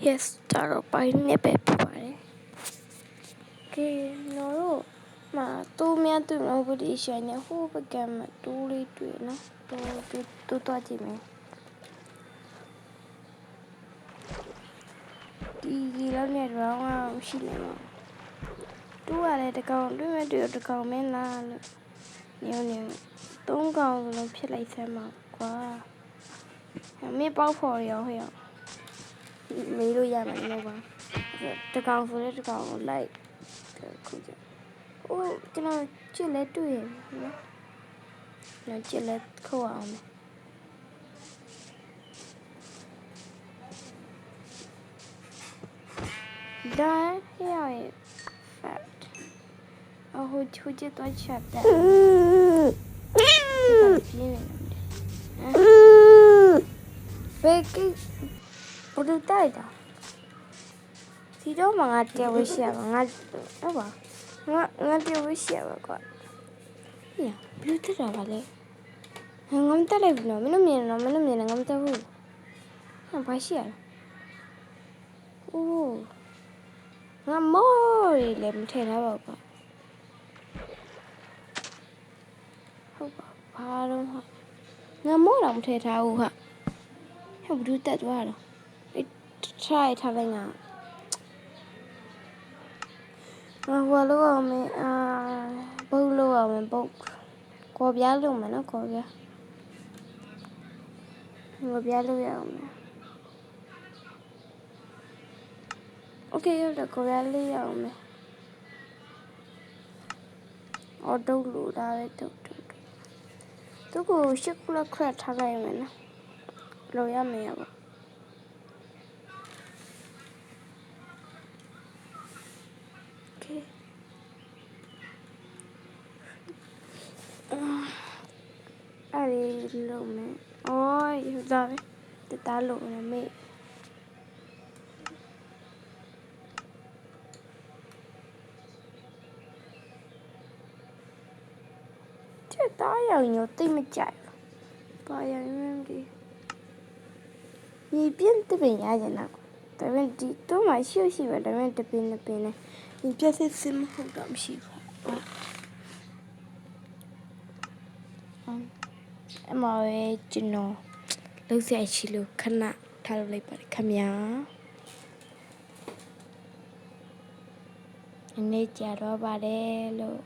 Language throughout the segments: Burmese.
yes ဒါတော့ပိုင်းနဲ့ပဲပြပါတယ်ကဲနော်တို့မှာတူများတူနော်ဗဒီရှင်နဲ့ဟိုးပကံမတူးလေးတွေ့နော်တူတော့ကြည့်မယ်ဒီလောက်နဲ့တော့ရှိနေမှာတူးရတယ်တကောင်တွေ့မဲ့တွေ့တကောင်မင်းလားလို့ညသုံးကောင်လုံးဖြစ်လိုက်စမ်းပါကွာမင်းပေါက်ဖော်ရောဟဲ့မေးလို့ရမှာမဟုတ်ပါတကောင်ဆိုတဲ့တကောင်ကိုလိုက်ခုကြအိုးကျွန်တော်ကြည့်လဲတွေ့ရနော်ကျွန်တော်ကြည့်လဲခေါ်အောင်ဒါဟဲ့fact ဟိုချစ်တော့ချက်တယ်ဘယ်ကိဘယ်လိုတိုက်တာဒီတော့မှငါတရားဝရှိရပါငါဟုတ်ပါငါတရားဝရှိရပါကွာဟေ့ဘယ်လိုတက်တာပါလဲငါမတက်လိုက်ဘူးနော်မင်းတို့မြင်နော်မင်းတို့မြင်ငါမတက်ဘူးဟာဘာရှိရလဲအိုးငါမော်ရီလည်းမထင်တော့ပါဘူးဟုတ်ပါဘာတော့ဟာငါမော်တော့မထည့်ထားဘူးဟာဟဲ့ဘယ်လိုတက်သွားတော့try ထားလိုက်ငါဟိုလိုအောင်မပုတ်လို့အောင်ပုတ်ကော်ပြားလို့မယ်နော်ကော်ပြားလို့ရအောင်โอเคရတော့ကော်ပြားလေးရအောင်မယ်အော်တုတ်လို့ဒါပဲတုတ်သူကိုရှစ်ခုလောက်ခရက်ထားလိုက်မယ်နော်လောရမယ်ရပါအဲ့ဒီလုံးမယ်အော်ဒါပဲတသားလုံးမယ်မေချက်သားရောင်ညတိတ်မကြိုက်ဘာရောင်လဲဒီပြင်းတပင်ရကြနာဒါပေမဲ့ဒီတော့မှရှိပဲဒါပေမဲ့တပင်နဲ့ဒီပြက်စစ်စမဟုတ်တော့မရှိဘူးအမေကျွန်တော်လှုပ်ဆက်ရှိလို့ခဏထားလို့လိုက်ပါတယ်ခင်ဗျာအနေကြတော့ပါတယ်လို့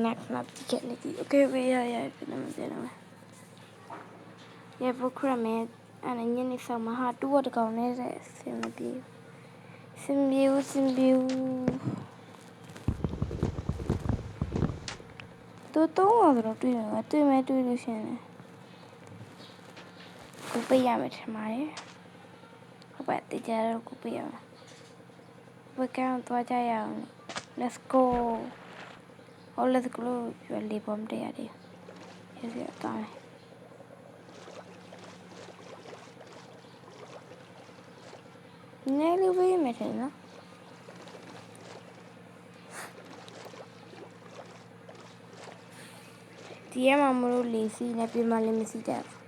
not get it okay we yeah ပြန်မယ်ဘုခရမဲအဲ့ညနေဆောင်မှာဟာတူတကောင်နဲ့စင်မပြေတော့တော့တွေ့လို့ရှင်တယ်ကိုပေးရမယ်ထင်ပါတယ်ဟုတ်ပါတကြတော့ကိုပေးရမယ်ဘယ်ကောင်သွားကြရအောင် let's go let's go ရွှေလေးပုံတရတယ်ရစရတော့နေလေးပေးမယ်ထင်နော်ဒီမှာမလို့လေးစီနဲ့ပြမလေးမစီကြဘူး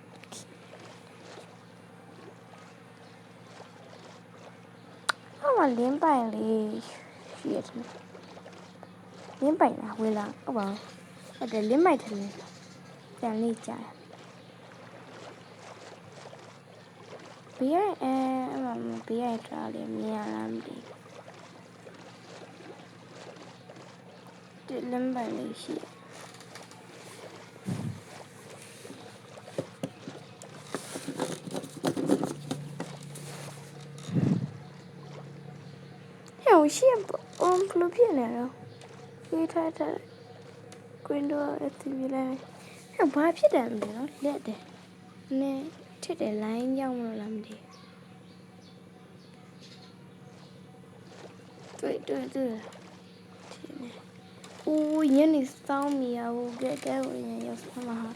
လင်းပိုင်လေးရှိရတယ်လင်းပိုင်လားဝေးလားဟုတ်ပါဘူးအဲ့ဒါလင်းမိုက်တယ်ပြန်လေးကြာဘေးရဘေးရထားလေမြင်ရလားမသိဒီလင်းပိုင်လေးရှိရှိဘလို့ဖြစ်နေတော့ဒီထားကွင်းတော့အတီးလဲဘာဖြစ်တယ်လဲနော်လက်တယ်နဲထစ်တယ်လိုင်းကြောင်းမလို့လားမသိတွေ့အိုးညနေစောင်းမီရဘူးကဲဝင်ရောက်စမ်းပါဟာ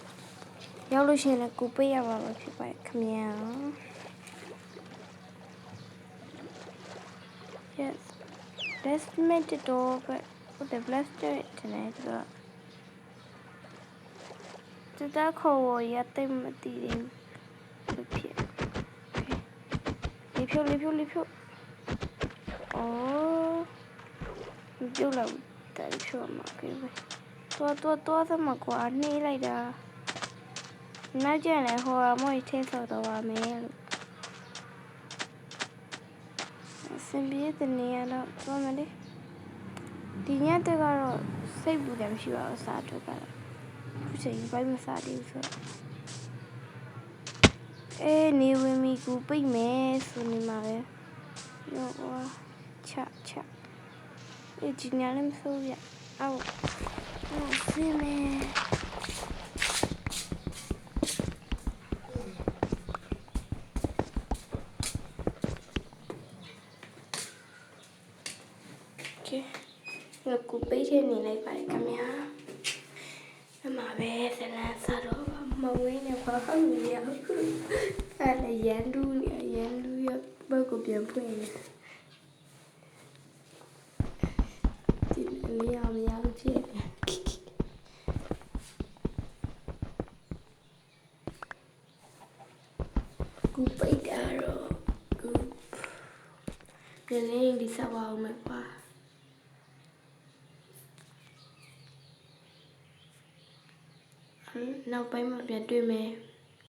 ရောက်လို့ရှိရင်လည်းကိုပေးရပါမှာဖြစ်ပါခင်ဗျာ yes let's make the door but put the blaster tonight တက်ခေါ်ရတိတ်မတည်ဘူးလို့ဖြစ်လေဖြုတ်အော်ပြုတ်လောက်တယ်ဖြုတ်မှာကဲပဲတော်သမကွာနှေးလိုက်တာနောက်ကျရင်လည်းဟိုအမွေထင်းဆောက်တော့ပါမယ်လို့စင်ပြေးတဲ့နေရာတော့သွားမယ်လေဒီညတက်ကတော့စိတ်ပူတယ်မရှိပါဘူးစားထွက်ကတော့ခုချိန်ဘိုင်းမစားသေးဘူးဆိုတော့နေဝင်မီကူပိတ်မယ်ဆိုနေမှာပဲရောချဒီညလည်းမဆိုးရအော်စင်းမယ်ကို ပေးထည့်နေလိုက်ပါတယ်ခင်ဗျာအမပဲဇလန်းစားတော့မဝင်းနဲ့ဘာမှမရဘူးအဲ့လေရန်တူရဘက်ကိုပြန်ဖွင့်နေဒီလေးအောင်မရဘူးဖြစ်ကူပိတ်တာတော့ကူလည်းဒီစားပါအောင်မယ်ကွာနောက်ပိုင်းမှာပြန်တွေ့မယ်